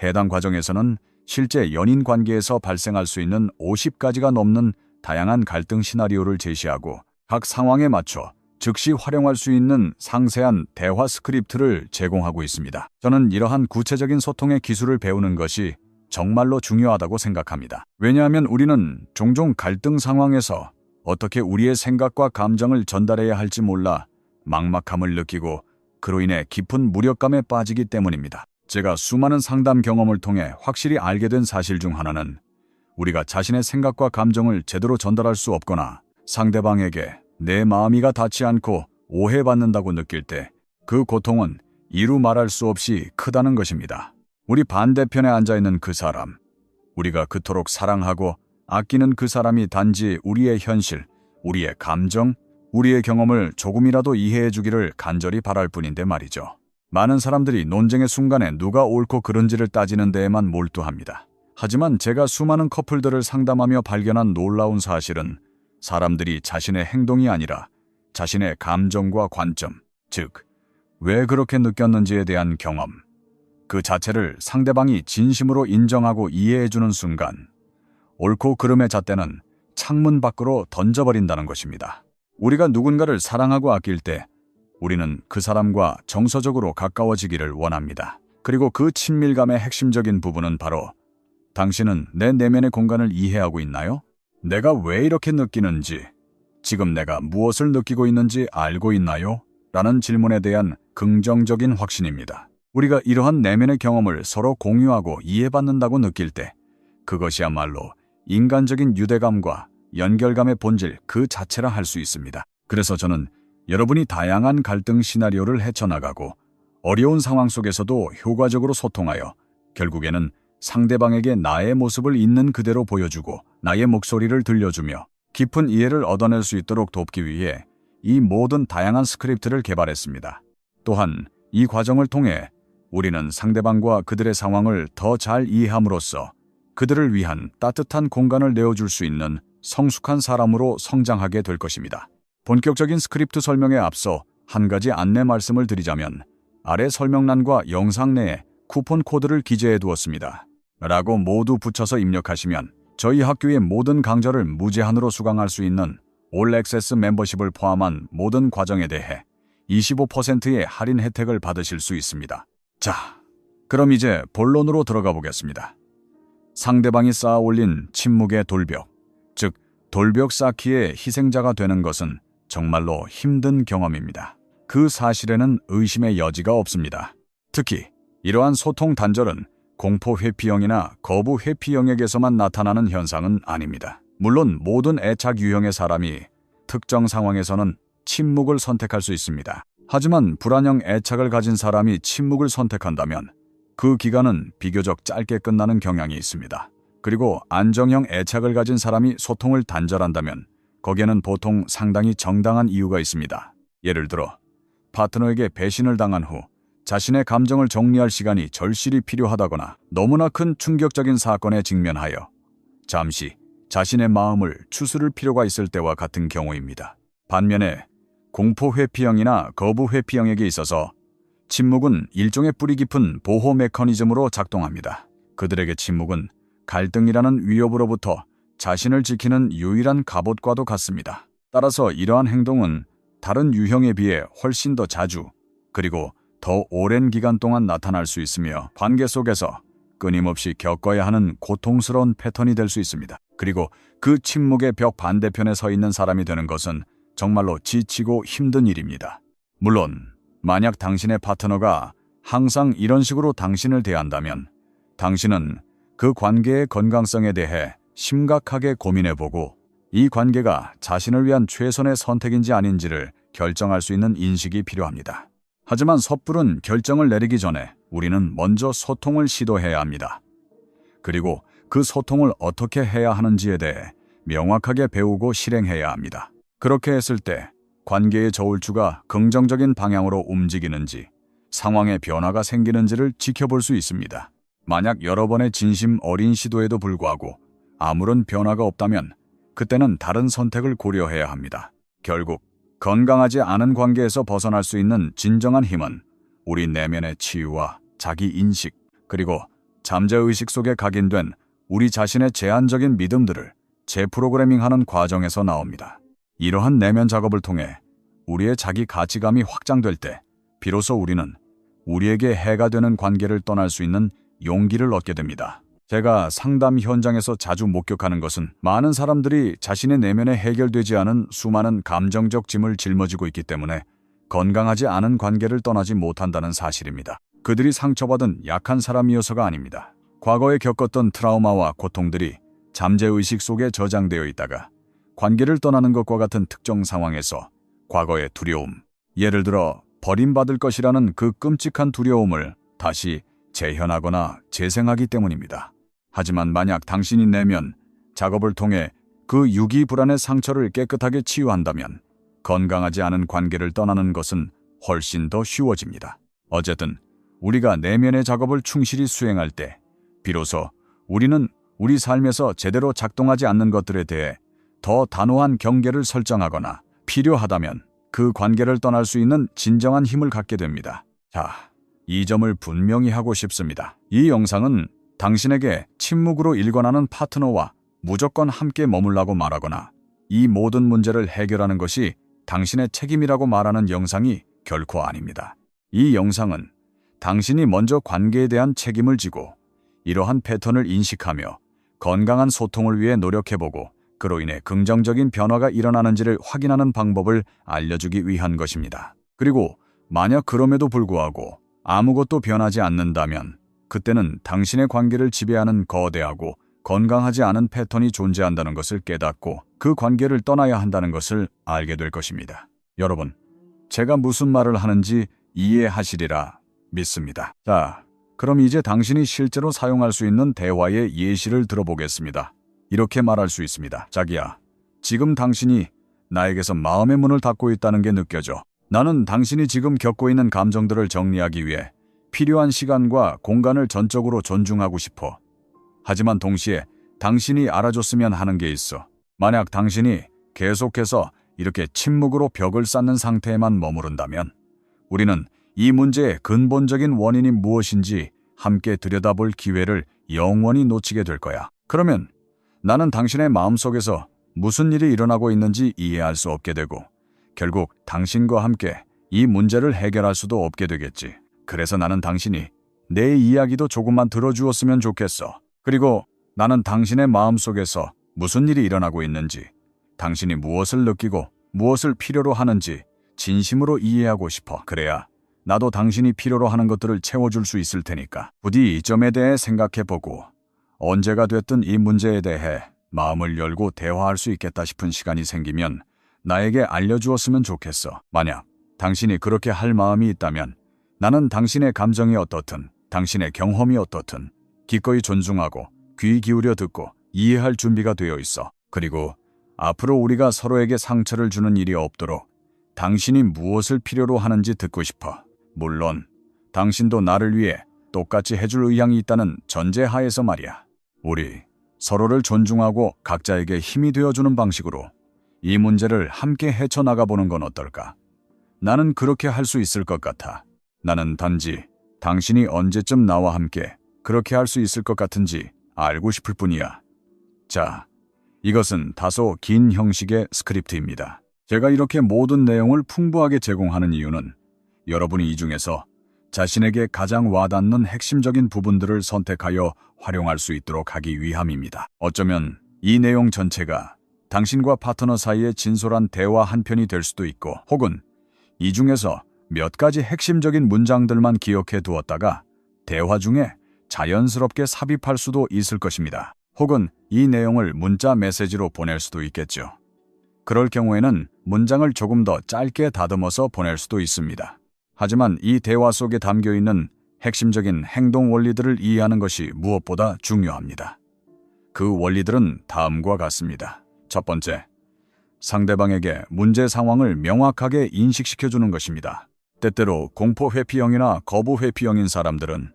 해당 과정에서는 실제 연인 관계에서 발생할 수 있는 50가지가 넘는 다양한 갈등 시나리오를 제시하고 각 상황에 맞춰 즉시 활용할 수 있는 상세한 대화 스크립트를 제공하고 있습니다. 저는 이러한 구체적인 소통의 기술을 배우는 것이 정말로 중요하다고 생각합니다. 왜냐하면 우리는 종종 갈등 상황에서 어떻게 우리의 생각과 감정을 전달해야 할지 몰라 막막함을 느끼고 그로 인해 깊은 무력감에 빠지기 때문입니다. 제가 수많은 상담 경험을 통해 확실히 알게 된 사실 중 하나는 우리가 자신의 생각과 감정을 제대로 전달할 수 없거나 상대방에게 내 마음이가 닿지 않고 오해받는다고 느낄 때 그 고통은 이루 말할 수 없이 크다는 것입니다. 우리 반대편에 앉아있는 그 사람, 우리가 그토록 사랑하고 아끼는 그 사람이 단지 우리의 현실, 우리의 감정, 우리의 경험을 조금이라도 이해해 주기를 간절히 바랄 뿐인데 말이죠. 많은 사람들이 논쟁의 순간에 누가 옳고 그른지를 따지는 데에만 몰두합니다. 하지만 제가 수많은 커플들을 상담하며 발견한 놀라운 사실은 사람들이 자신의 행동이 아니라 자신의 감정과 관점, 즉, 왜 그렇게 느꼈는지에 대한 경험, 그 자체를 상대방이 진심으로 인정하고 이해해주는 순간, 옳고 그름의 잣대는 창문 밖으로 던져버린다는 것입니다. 우리가 누군가를 사랑하고 아낄 때 우리는 그 사람과 정서적으로 가까워지기를 원합니다. 그리고 그 친밀감의 핵심적인 부분은 바로 당신은 내 내면의 공간을 이해하고 있나요? 내가 왜 이렇게 느끼는지, 지금 내가 무엇을 느끼고 있는지 알고 있나요? 라는 질문에 대한 긍정적인 확신입니다. 우리가 이러한 내면의 경험을 서로 공유하고 이해받는다고 느낄 때 그것이야말로 인간적인 유대감과 연결감의 본질 그 자체라 할 수 있습니다. 그래서 저는 여러분이 다양한 갈등 시나리오를 헤쳐나가고 어려운 상황 속에서도 효과적으로 소통하여 결국에는 상대방에게 나의 모습을 있는 그대로 보여주고 나의 목소리를 들려주며 깊은 이해를 얻어낼 수 있도록 돕기 위해 이 모든 다양한 스크립트를 개발했습니다. 또한 이 과정을 통해 우리는 상대방과 그들의 상황을 더 잘 이해함으로써 그들을 위한 따뜻한 공간을 내어줄 수 있는 성숙한 사람으로 성장하게 될 것입니다. 본격적인 스크립트 설명에 앞서 한 가지 안내 말씀을 드리자면 아래 설명란과 영상 내에 쿠폰 코드를 기재해 두었습니다. 라고 모두 붙여서 입력하시면 저희 학교의 모든 강좌를 무제한으로 수강할 수 있는 올 액세스 멤버십을 포함한 모든 과정에 대해 25%의 할인 혜택을 받으실 수 있습니다. 자, 그럼 이제 본론으로 들어가 보겠습니다. 상대방이 쌓아 올린 침묵의 돌벽, 즉 돌벽 쌓기의 희생자가 되는 것은 정말로 힘든 경험입니다. 그 사실에는 의심의 여지가 없습니다. 특히 이러한 소통 단절은 공포 회피형이나 거부 회피형에게서만 나타나는 현상은 아닙니다. 물론 모든 애착 유형의 사람이 특정 상황에서는 침묵을 선택할 수 있습니다. 하지만 불안형 애착을 가진 사람이 침묵을 선택한다면 그 기간은 비교적 짧게 끝나는 경향이 있습니다. 그리고 안정형 애착을 가진 사람이 소통을 단절한다면 거기에는 보통 상당히 정당한 이유가 있습니다. 예를 들어 파트너에게 배신을 당한 후 자신의 감정을 정리할 시간이 절실히 필요하다거나 너무나 큰 충격적인 사건에 직면하여 잠시 자신의 마음을 추스를 필요가 있을 때와 같은 경우입니다. 반면에 공포 회피형이나 거부 회피형에게 있어서 침묵은 일종의 뿌리 깊은 보호 메커니즘으로 작동합니다. 그들에게 침묵은 갈등이라는 위협으로부터 자신을 지키는 유일한 갑옷과도 같습니다. 따라서 이러한 행동은 다른 유형에 비해 훨씬 더 자주 그리고 더 오랜 기간 동안 나타날 수 있으며 관계 속에서 끊임없이 겪어야 하는 고통스러운 패턴이 될 수 있습니다. 그리고 그 침묵의 벽 반대편에 서 있는 사람이 되는 것은 정말로 지치고 힘든 일입니다. 물론 만약 당신의 파트너가 항상 이런 식으로 당신을 대한다면 당신은 그 관계의 건강성에 대해 심각하게 고민해보고 이 관계가 자신을 위한 최선의 선택인지 아닌지를 결정할 수 있는 인식이 필요합니다. 하지만 섣부른 결정을 내리기 전에 우리는 먼저 소통을 시도해야 합니다. 그리고 그 소통을 어떻게 해야 하는지에 대해 명확하게 배우고 실행해야 합니다. 그렇게 했을 때 관계의 저울추가 긍정적인 방향으로 움직이는지 상황의 변화가 생기는지를 지켜볼 수 있습니다. 만약 여러 번의 진심 어린 시도에도 불구하고 아무런 변화가 없다면 그때는 다른 선택을 고려해야 합니다. 결국 건강하지 않은 관계에서 벗어날 수 있는 진정한 힘은 우리 내면의 치유와 자기 인식 그리고 잠재의식 속에 각인된 우리 자신의 제한적인 믿음들을 재프로그래밍하는 과정에서 나옵니다. 이러한 내면 작업을 통해 우리의 자기 가치감이 확장될 때 비로소 우리는 우리에게 해가 되는 관계를 떠날 수 있는 용기를 얻게 됩니다. 제가 상담 현장에서 자주 목격하는 것은 많은 사람들이 자신의 내면에 해결되지 않은 수많은 감정적 짐을 짊어지고 있기 때문에 건강하지 않은 관계를 떠나지 못한다는 사실입니다. 그들이 상처받은 약한 사람이어서가 아닙니다. 과거에 겪었던 트라우마와 고통들이 잠재의식 속에 저장되어 있다가 관계를 떠나는 것과 같은 특정 상황에서 과거의 두려움, 예를 들어 버림받을 것이라는 그 끔찍한 두려움을 다시 재현하거나 재생하기 때문입니다. 하지만 만약 당신이 내면 작업을 통해 그 유기불안의 상처를 깨끗하게 치유한다면 건강하지 않은 관계를 떠나는 것은 훨씬 더 쉬워집니다. 어쨌든 우리가 내면의 작업을 충실히 수행할 때 비로소 우리는 우리 삶에서 제대로 작동하지 않는 것들에 대해 더 단호한 경계를 설정하거나 필요하다면 그 관계를 떠날 수 있는 진정한 힘을 갖게 됩니다. 자, 이 점을 분명히 하고 싶습니다. 이 영상은 당신에게 침묵으로 일관하는 파트너와 무조건 함께 머물라고 말하거나 이 모든 문제를 해결하는 것이 당신의 책임이라고 말하는 영상이 결코 아닙니다. 이 영상은 당신이 먼저 관계에 대한 책임을 지고 이러한 패턴을 인식하며 건강한 소통을 위해 노력해보고 그로 인해 긍정적인 변화가 일어나는지를 확인하는 방법을 알려주기 위한 것입니다. 그리고 만약 그럼에도 불구하고 아무것도 변하지 않는다면 그때는 당신의 관계를 지배하는 거대하고 건강하지 않은 패턴이 존재한다는 것을 깨닫고 그 관계를 떠나야 한다는 것을 알게 될 것입니다. 여러분, 제가 무슨 말을 하는지 이해하시리라 믿습니다. 자, 그럼 이제 당신이 실제로 사용할 수 있는 대화의 예시를 들어보겠습니다. 이렇게 말할 수 있습니다. 자기야, 지금 당신이 나에게서 마음의 문을 닫고 있다는 게 느껴져. 나는 당신이 지금 겪고 있는 감정들을 정리하기 위해 필요한 시간과 공간을 전적으로 존중하고 싶어. 하지만 동시에 당신이 알아줬으면 하는 게 있어. 만약 당신이 계속해서 이렇게 침묵으로 벽을 쌓는 상태에만 머무른다면 우리는 이 문제의 근본적인 원인이 무엇인지 함께 들여다볼 기회를 영원히 놓치게 될 거야. 그러면 나는 당신의 마음속에서 무슨 일이 일어나고 있는지 이해할 수 없게 되고 결국 당신과 함께 이 문제를 해결할 수도 없게 되겠지. 그래서 나는 당신이 내 이야기도 조금만 들어주었으면 좋겠어. 그리고 나는 당신의 마음속에서 무슨 일이 일어나고 있는지, 당신이 무엇을 느끼고 무엇을 필요로 하는지 진심으로 이해하고 싶어. 그래야 나도 당신이 필요로 하는 것들을 채워줄 수 있을 테니까. 부디 이 점에 대해 생각해보고 언제가 됐든 이 문제에 대해 마음을 열고 대화할 수 있겠다 싶은 시간이 생기면 나에게 알려주었으면 좋겠어. 만약 당신이 그렇게 할 마음이 있다면 나는 당신의 감정이 어떻든 당신의 경험이 어떻든 기꺼이 존중하고 귀 기울여 듣고 이해할 준비가 되어 있어. 그리고 앞으로 우리가 서로에게 상처를 주는 일이 없도록 당신이 무엇을 필요로 하는지 듣고 싶어. 물론 당신도 나를 위해 똑같이 해줄 의향이 있다는 전제하에서 말이야. 우리 서로를 존중하고 각자에게 힘이 되어주는 방식으로 이 문제를 함께 헤쳐나가보는 건 어떨까? 나는 그렇게 할 수 있을 것 같아. 나는 단지 당신이 언제쯤 나와 함께 그렇게 할 수 있을 것 같은지 알고 싶을 뿐이야. 자, 이것은 다소 긴 형식의 스크립트입니다. 제가 이렇게 모든 내용을 풍부하게 제공하는 이유는 여러분이 이 중에서 자신에게 가장 와닿는 핵심적인 부분들을 선택하여 활용할 수 있도록 하기 위함입니다. 어쩌면 이 내용 전체가 당신과 파트너 사이의 진솔한 대화 한 편이 될 수도 있고 혹은 이 중에서 몇 가지 핵심적인 문장들만 기억해 두었다가 대화 중에 자연스럽게 삽입할 수도 있을 것입니다. 혹은 이 내용을 문자 메시지로 보낼 수도 있겠죠. 그럴 경우에는 문장을 조금 더 짧게 다듬어서 보낼 수도 있습니다. 하지만 이 대화 속에 담겨있는 핵심적인 행동 원리들을 이해하는 것이 무엇보다 중요합니다. 그 원리들은 다음과 같습니다. 첫 번째, 상대방에게 문제 상황을 명확하게 인식시켜주는 것입니다. 때때로 공포 회피형이나 거부 회피형인 사람들은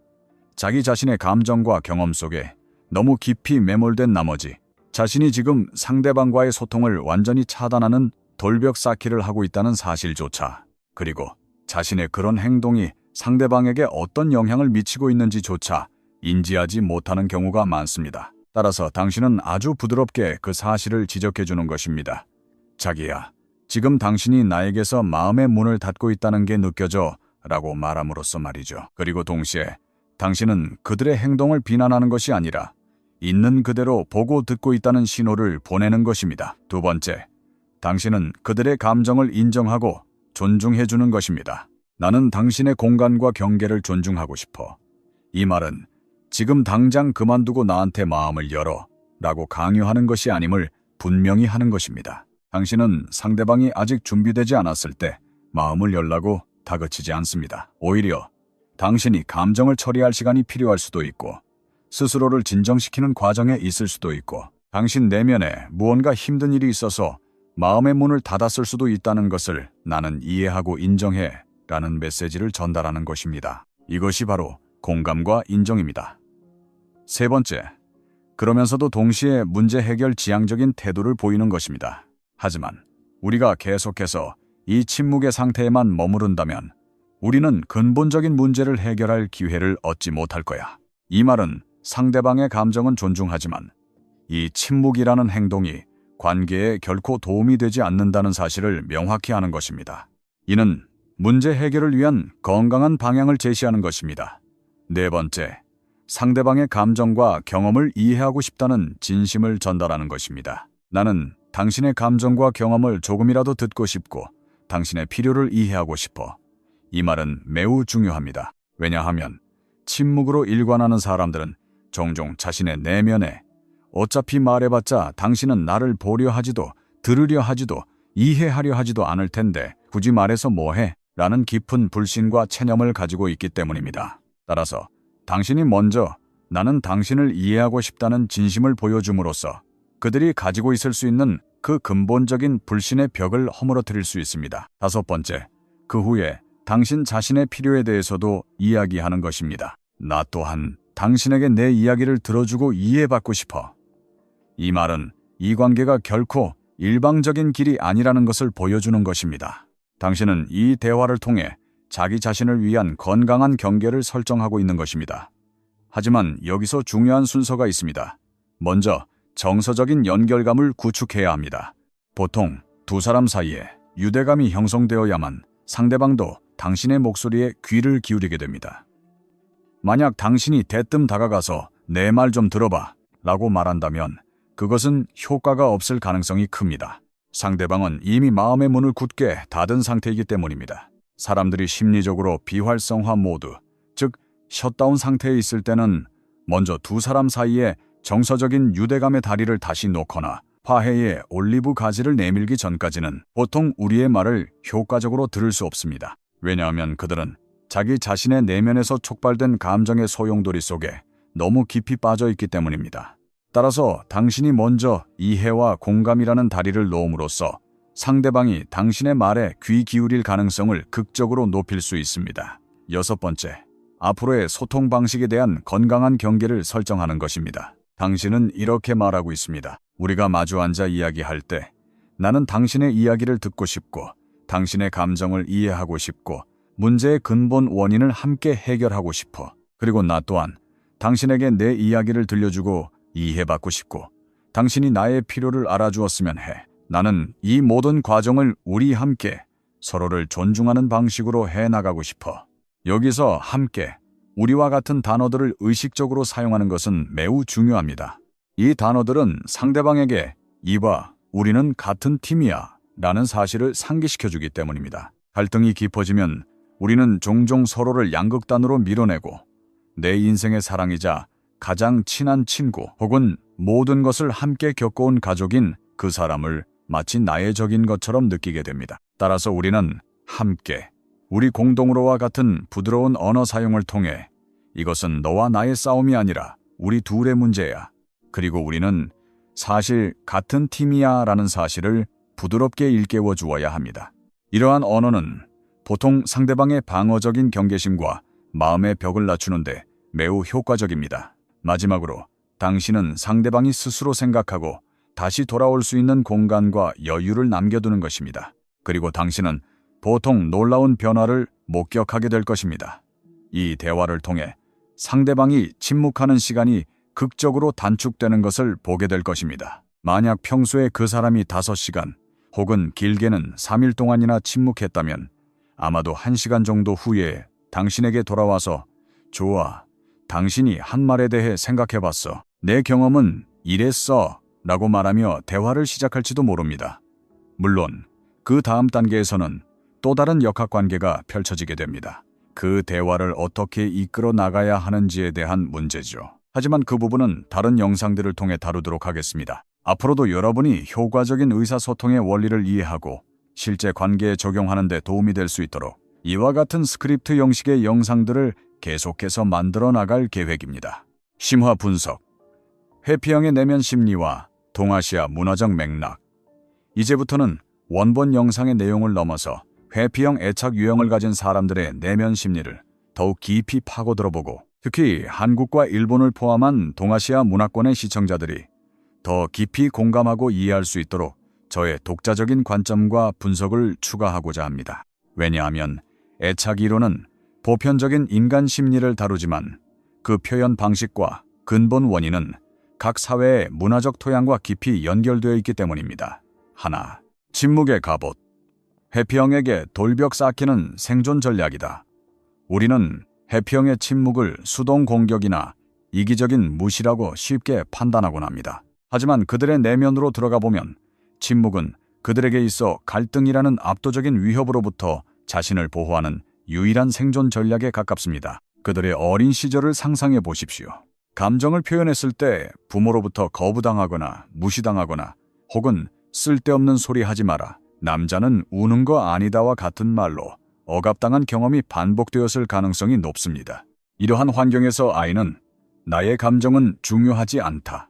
자기 자신의 감정과 경험 속에 너무 깊이 매몰된 나머지 자신이 지금 상대방과의 소통을 완전히 차단하는 돌벽 쌓기를 하고 있다는 사실조차, 그리고 자신의 그런 행동이 상대방에게 어떤 영향을 미치고 있는지조차 인지하지 못하는 경우가 많습니다. 따라서 당신은 아주 부드럽게 그 사실을 지적해 주는 것입니다. 자기야, 지금 당신이 나에게서 마음의 문을 닫고 있다는 게 느껴져 라고 말함으로써 말이죠. 그리고 동시에 당신은 그들의 행동을 비난하는 것이 아니라 있는 그대로 보고 듣고 있다는 신호를 보내는 것입니다. 두 번째, 당신은 그들의 감정을 인정하고 존중해주는 것입니다. 나는 당신의 공간과 경계를 존중하고 싶어. 이 말은 지금 당장 그만두고 나한테 마음을 열어 라고 강요하는 것이 아님을 분명히 하는 것입니다. 당신은 상대방이 아직 준비되지 않았을 때 마음을 열라고 다그치지 않습니다. 오히려 당신이 감정을 처리할 시간이 필요할 수도 있고 스스로를 진정시키는 과정에 있을 수도 있고 당신 내면에 무언가 힘든 일이 있어서 마음의 문을 닫았을 수도 있다는 것을 나는 이해하고 인정해 라는 메시지를 전달하는 것입니다. 이것이 바로 공감과 인정입니다. 세 번째, 그러면서도 동시에 문제 해결 지향적인 태도를 보이는 것입니다. 하지만 우리가 계속해서 이 침묵의 상태에만 머무른다면 우리는 근본적인 문제를 해결할 기회를 얻지 못할 거야. 이 말은 상대방의 감정은 존중하지만 이 침묵이라는 행동이 관계에 결코 도움이 되지 않는다는 사실을 명확히 하는 것입니다. 이는 문제 해결을 위한 건강한 방향을 제시하는 것입니다. 네 번째, 상대방의 감정과 경험을 이해하고 싶다는 진심을 전달하는 것입니다. 나는 당신의 감정과 경험을 조금이라도 듣고 싶고 당신의 필요를 이해하고 싶어. 이 말은 매우 중요합니다. 왜냐하면 침묵으로 일관하는 사람들은 종종 자신의 내면에 어차피 말해봤자 당신은 나를 보려 하지도 들으려 하지도 이해하려 하지도 않을 텐데 굳이 말해서 뭐해? 라는 깊은 불신과 체념을 가지고 있기 때문입니다. 따라서 당신이 먼저 나는 당신을 이해하고 싶다는 진심을 보여줌으로써 그들이 가지고 있을 수 있는 그 근본적인 불신의 벽을 허물어뜨릴 수 있습니다. 다섯 번째, 그 후에 당신 자신의 필요에 대해서도 이야기하는 것입니다. 나 또한 당신에게 내 이야기를 들어주고 이해받고 싶어. 이 말은 이 관계가 결코 일방적인 길이 아니라는 것을 보여주는 것입니다. 당신은 이 대화를 통해 자기 자신을 위한 건강한 경계를 설정하고 있는 것입니다. 하지만 여기서 중요한 순서가 있습니다. 먼저 정서적인 연결감을 구축해야 합니다. 보통 두 사람 사이에 유대감이 형성되어야만 상대방도 당신의 목소리에 귀를 기울이게 됩니다. 만약 당신이 대뜸 다가가서 내 말 좀 들어봐 라고 말한다면 그것은 효과가 없을 가능성이 큽니다. 상대방은 이미 마음의 문을 굳게 닫은 상태이기 때문입니다. 사람들이 심리적으로 비활성화 모드, 즉 셧다운 상태에 있을 때는 먼저 두 사람 사이에 정서적인 유대감의 다리를 다시 놓거나 화해의 올리브 가지를 내밀기 전까지는 보통 우리의 말을 효과적으로 들을 수 없습니다. 왜냐하면 그들은 자기 자신의 내면에서 촉발된 감정의 소용돌이 속에 너무 깊이 빠져 있기 때문입니다. 따라서 당신이 먼저 이해와 공감이라는 다리를 놓음으로써 상대방이 당신의 말에 귀 기울일 가능성을 극적으로 높일 수 있습니다. 여섯 번째, 앞으로의 소통 방식에 대한 건강한 경계를 설정하는 것입니다. 당신은 이렇게 말하고 있습니다. 우리가 마주 앉아 이야기할 때 나는 당신의 이야기를 듣고 싶고 당신의 감정을 이해하고 싶고 문제의 근본 원인을 함께 해결하고 싶어. 그리고 나 또한 당신에게 내 이야기를 들려주고 이해받고 싶고 당신이 나의 필요를 알아주었으면 해. 나는 이 모든 과정을 우리 함께 서로를 존중하는 방식으로 해나가고 싶어. 여기서 함께, 우리와 같은 단어들을 의식적으로 사용하는 것은 매우 중요합니다. 이 단어들은 상대방에게 이봐, 우리는 같은 팀이야 라는 사실을 상기시켜주기 때문입니다. 갈등이 깊어지면 우리는 종종 서로를 양극단으로 밀어내고 내 인생의 사랑이자 가장 친한 친구 혹은 모든 것을 함께 겪어온 가족인 그 사람을 마치 나의 적인 것처럼 느끼게 됩니다. 따라서 우리는 함께 우리 공동으로와 같은 부드러운 언어 사용을 통해 이것은 너와 나의 싸움이 아니라 우리 둘의 문제야. 그리고 우리는 사실 같은 팀이야 라는 사실을 부드럽게 일깨워 주어야 합니다. 이러한 언어는 보통 상대방의 방어적인 경계심과 마음의 벽을 낮추는데 매우 효과적입니다. 마지막으로 당신은 상대방이 스스로 생각하고 다시 돌아올 수 있는 공간과 여유를 남겨두는 것입니다. 그리고 당신은 보통 놀라운 변화를 목격하게 될 것입니다. 이 대화를 통해 상대방이 침묵하는 시간이 극적으로 단축되는 것을 보게 될 것입니다. 만약 평소에 그 사람이 5시간 혹은 길게는 3일 동안이나 침묵했다면 아마도 1시간 정도 후에 당신에게 돌아와서 좋아, 당신이 한 말에 대해 생각해봤어 내 경험은 이랬어 라고 말하며 대화를 시작할지도 모릅니다. 물론 그 다음 단계에서는 또 다른 역학관계가 펼쳐지게 됩니다. 그 대화를 어떻게 이끌어 나가야 하는지에 대한 문제죠. 하지만 그 부분은 다른 영상들을 통해 다루도록 하겠습니다. 앞으로도 여러분이 효과적인 의사소통의 원리를 이해하고 실제 관계에 적용하는 데 도움이 될 수 있도록 이와 같은 스크립트 형식의 영상들을 계속해서 만들어 나갈 계획입니다. 심화 분석, 회피형의 내면 심리와 동아시아 문화적 맥락. 이제부터는 원본 영상의 내용을 넘어서 회피형 애착 유형을 가진 사람들의 내면 심리를 더욱 깊이 파고들어보고 특히 한국과 일본을 포함한 동아시아 문화권의 시청자들이 더 깊이 공감하고 이해할 수 있도록 저의 독자적인 관점과 분석을 추가하고자 합니다. 왜냐하면 애착 이론은 보편적인 인간 심리를 다루지만 그 표현 방식과 근본 원인은 각 사회의 문화적 토양과 깊이 연결되어 있기 때문입니다. 하나, 침묵의 갑옷. 회피형에게 돌벽 쌓기는 생존 전략이다. 우리는 회피형의 침묵을 수동 공격이나 이기적인 무시라고 쉽게 판단하곤 합니다. 하지만 그들의 내면으로 들어가 보면 침묵은 그들에게 있어 갈등이라는 압도적인 위협으로부터 자신을 보호하는 유일한 생존 전략에 가깝습니다. 그들의 어린 시절을 상상해 보십시오. 감정을 표현했을 때 부모로부터 거부당하거나 무시당하거나 혹은 쓸데없는 소리 하지 마라, 남자는 우는 거 아니다와 같은 말로 억압당한 경험이 반복되었을 가능성이 높습니다. 이러한 환경에서 아이는 나의 감정은 중요하지 않다.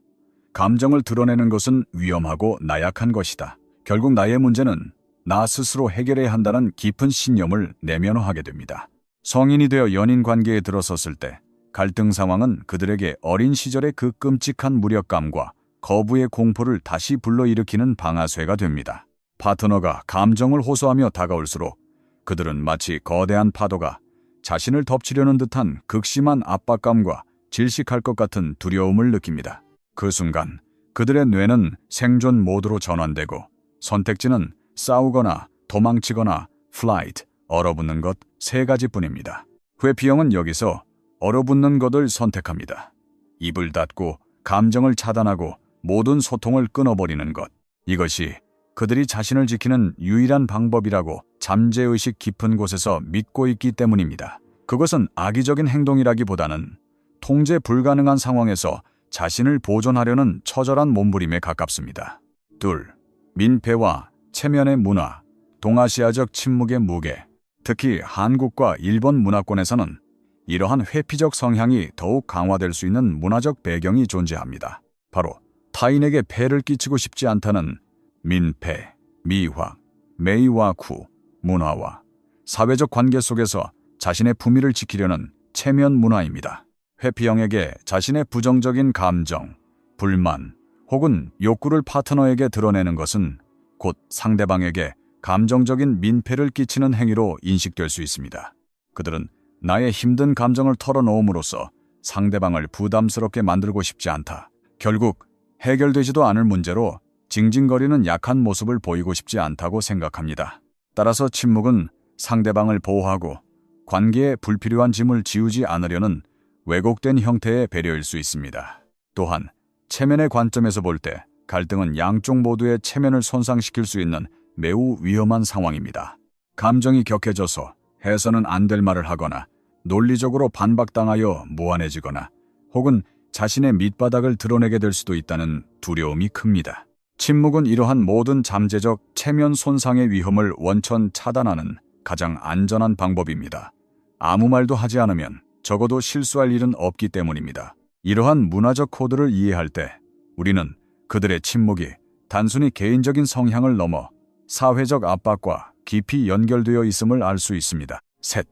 감정을 드러내는 것은 위험하고 나약한 것이다. 결국 나의 문제는 나 스스로 해결해야 한다는 깊은 신념을 내면화하게 됩니다. 성인이 되어 연인 관계에 들어섰을 때 갈등 상황은 그들에게 어린 시절의 그 끔찍한 무력감과 거부의 공포를 다시 불러일으키는 방아쇠가 됩니다. 파트너가 감정을 호소하며 다가올수록 그들은 마치 거대한 파도가 자신을 덮치려는 듯한 극심한 압박감과 질식할 것 같은 두려움을 느낍니다. 그 순간 그들의 뇌는 생존 모드로 전환되고 선택지는 싸우거나 도망치거나 flight, 얼어붙는 것 세 가지뿐입니다. 회피형은 여기서 얼어붙는 것을 선택합니다. 입을 닫고 감정을 차단하고 모든 소통을 끊어버리는 것. 이것이 그들이 자신을 지키는 유일한 방법이라고 잠재의식 깊은 곳에서 믿고 있기 때문입니다. 그것은 악의적인 행동이라기보다는 통제 불가능한 상황에서 자신을 보존하려는 처절한 몸부림에 가깝습니다. 둘, 민폐와 체면의 문화, 동아시아적 침묵의 무게. 특히 한국과 일본 문화권에서는 이러한 회피적 성향이 더욱 강화될 수 있는 문화적 배경이 존재합니다. 바로 타인에게 폐를 끼치고 싶지 않다는 민폐, 미확, 메이와쿠 문화와 사회적 관계 속에서 자신의 품위를 지키려는 체면 문화입니다. 회피형에게 자신의 부정적인 감정, 불만 혹은 욕구를 파트너에게 드러내는 것은 곧 상대방에게 감정적인 민폐를 끼치는 행위로 인식될 수 있습니다. 그들은 나의 힘든 감정을 털어놓음으로써 상대방을 부담스럽게 만들고 싶지 않다. 결국 해결되지도 않을 문제로 징징거리는 약한 모습을 보이고 싶지 않다고 생각합니다. 따라서 침묵은 상대방을 보호하고 관계에 불필요한 짐을 지우지 않으려는 왜곡된 형태의 배려일 수 있습니다. 또한 체면의 관점에서 볼 때 갈등은 양쪽 모두의 체면을 손상시킬 수 있는 매우 위험한 상황입니다. 감정이 격해져서 해서는 안 될 말을 하거나 논리적으로 반박당하여 무안해지거나 혹은 자신의 밑바닥을 드러내게 될 수도 있다는 두려움이 큽니다. 침묵은 이러한 모든 잠재적 체면 손상의 위험을 원천 차단하는 가장 안전한 방법입니다. 아무 말도 하지 않으면 적어도 실수할 일은 없기 때문입니다. 이러한 문화적 코드를 이해할 때 우리는 그들의 침묵이 단순히 개인적인 성향을 넘어 사회적 압박과 깊이 연결되어 있음을 알 수 있습니다. 셋,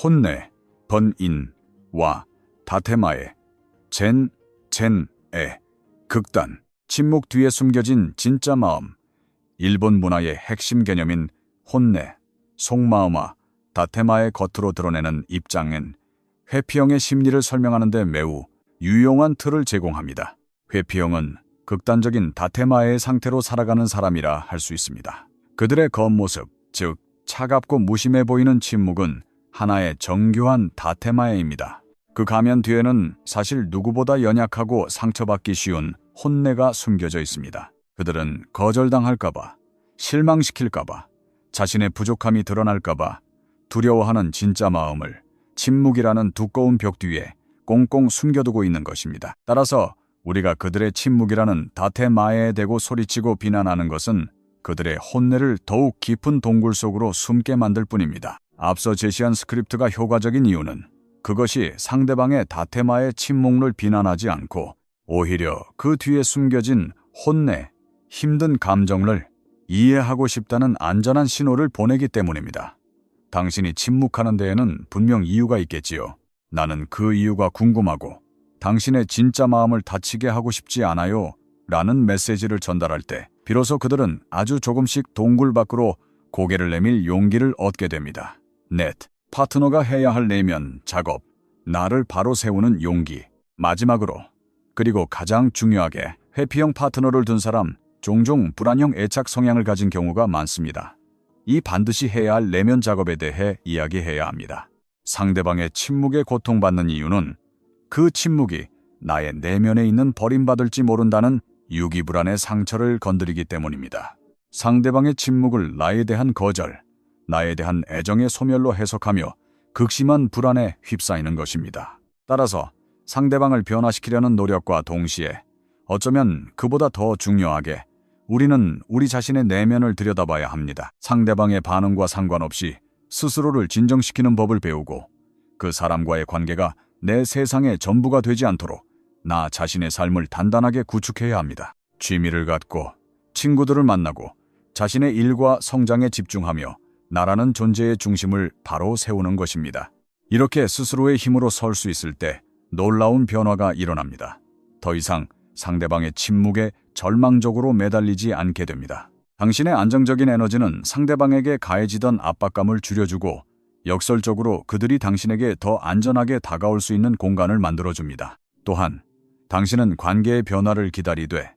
혼내, 번인와 다테마에, 젠에, 극단, 침묵 뒤에 숨겨진 진짜 마음. 일본 문화의 핵심 개념인 혼내, 속마음화, 다테마의 겉으로 드러내는 입장은 회피형의 심리를 설명하는 데 매우 유용한 틀을 제공합니다. 회피형은 극단적인 다테마의 상태로 살아가는 사람이라 할 수 있습니다. 그들의 겉모습, 즉 차갑고 무심해 보이는 침묵은 하나의 정교한 다테마에입니다. 그 가면 뒤에는 사실 누구보다 연약하고 상처받기 쉬운 혼내가 숨겨져 있습니다. 그들은 거절당할까봐, 실망시킬까봐, 자신의 부족함이 드러날까봐 두려워하는 진짜 마음을 침묵이라는 두꺼운 벽 뒤에 꽁꽁 숨겨두고 있는 것입니다. 따라서 우리가 그들의 침묵이라는 닷의 마애에 대고 소리치고 비난하는 것은 그들의 혼내를 더욱 깊은 동굴 속으로 숨게 만들 뿐입니다. 앞서 제시한 스크립트가 효과적인 이유는 그것이 상대방의 다테마의 침묵을 비난하지 않고 오히려 그 뒤에 숨겨진 혼내, 힘든 감정을 이해하고 싶다는 안전한 신호를 보내기 때문입니다. 당신이 침묵하는 데에는 분명 이유가 있겠지요. 나는 그 이유가 궁금하고 당신의 진짜 마음을 다치게 하고 싶지 않아요 라는 메시지를 전달할 때 비로소 그들은 아주 조금씩 동굴 밖으로 고개를 내밀 용기를 얻게 됩니다. 넷, 파트너가 해야 할 내면 작업, 나를 바로 세우는 용기. 마지막으로, 그리고 가장 중요하게 회피형 파트너를 둔 사람 종종 불안형 애착 성향을 가진 경우가 많습니다. 이 반드시 해야 할 내면 작업에 대해 이야기해야 합니다. 상대방의 침묵에 고통받는 이유는 그 침묵이 나의 내면에 있는 버림받을지 모른다는 유기불안의 상처를 건드리기 때문입니다. 상대방의 침묵을 나에 대한 거절, 나에 대한 애정의 소멸로 해석하며 극심한 불안에 휩싸이는 것입니다. 따라서 상대방을 변화시키려는 노력과 동시에 어쩌면 그보다 더 중요하게 우리는 우리 자신의 내면을 들여다봐야 합니다. 상대방의 반응과 상관없이 스스로를 진정시키는 법을 배우고 그 사람과의 관계가 내 세상의 전부가 되지 않도록 나 자신의 삶을 단단하게 구축해야 합니다. 취미를 갖고 친구들을 만나고 자신의 일과 성장에 집중하며 나라는 존재의 중심을 바로 세우는 것입니다. 이렇게 스스로의 힘으로 설 수 있을 때 놀라운 변화가 일어납니다. 더 이상 상대방의 침묵에 절망적으로 매달리지 않게 됩니다. 당신의 안정적인 에너지는 상대방에게 가해지던 압박감을 줄여주고 역설적으로 그들이 당신에게 더 안전하게 다가올 수 있는 공간을 만들어줍니다. 또한 당신은 관계의 변화를 기다리되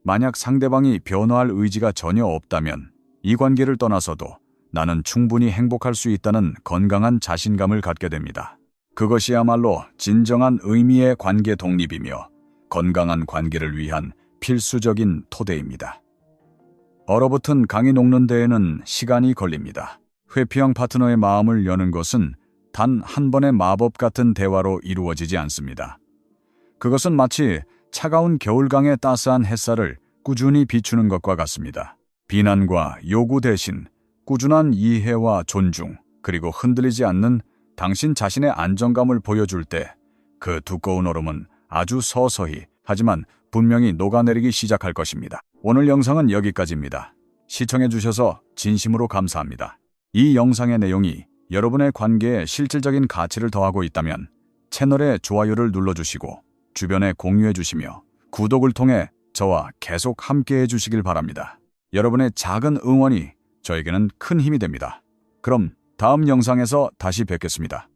만약 상대방이 변화할 의지가 전혀 없다면 이 관계를 떠나서도 나는 충분히 행복할 수 있다는 건강한 자신감을 갖게 됩니다. 그것이야말로 진정한 의미의 관계 독립이며 건강한 관계를 위한 필수적인 토대입니다. 얼어붙은 강이 녹는 데에는 시간이 걸립니다. 회피형 파트너의 마음을 여는 것은 단 한 번의 마법 같은 대화로 이루어지지 않습니다. 그것은 마치 차가운 겨울강의 따스한 햇살을 꾸준히 비추는 것과 같습니다. 비난과 요구 대신 꾸준한 이해와 존중, 그리고 흔들리지 않는 당신 자신의 안정감을 보여줄 때 그 두꺼운 얼음은 아주 서서히 하지만 분명히 녹아내리기 시작할 것입니다. 오늘 영상은 여기까지입니다. 시청해주셔서 진심으로 감사합니다. 이 영상의 내용이 여러분의 관계에 실질적인 가치를 더하고 있다면 채널에 좋아요를 눌러주시고 주변에 공유해주시며 구독을 통해 저와 계속 함께해 주시길 바랍니다. 여러분의 작은 응원이 저에게는 큰 힘이 됩니다. 그럼 다음 영상에서 다시 뵙겠습니다.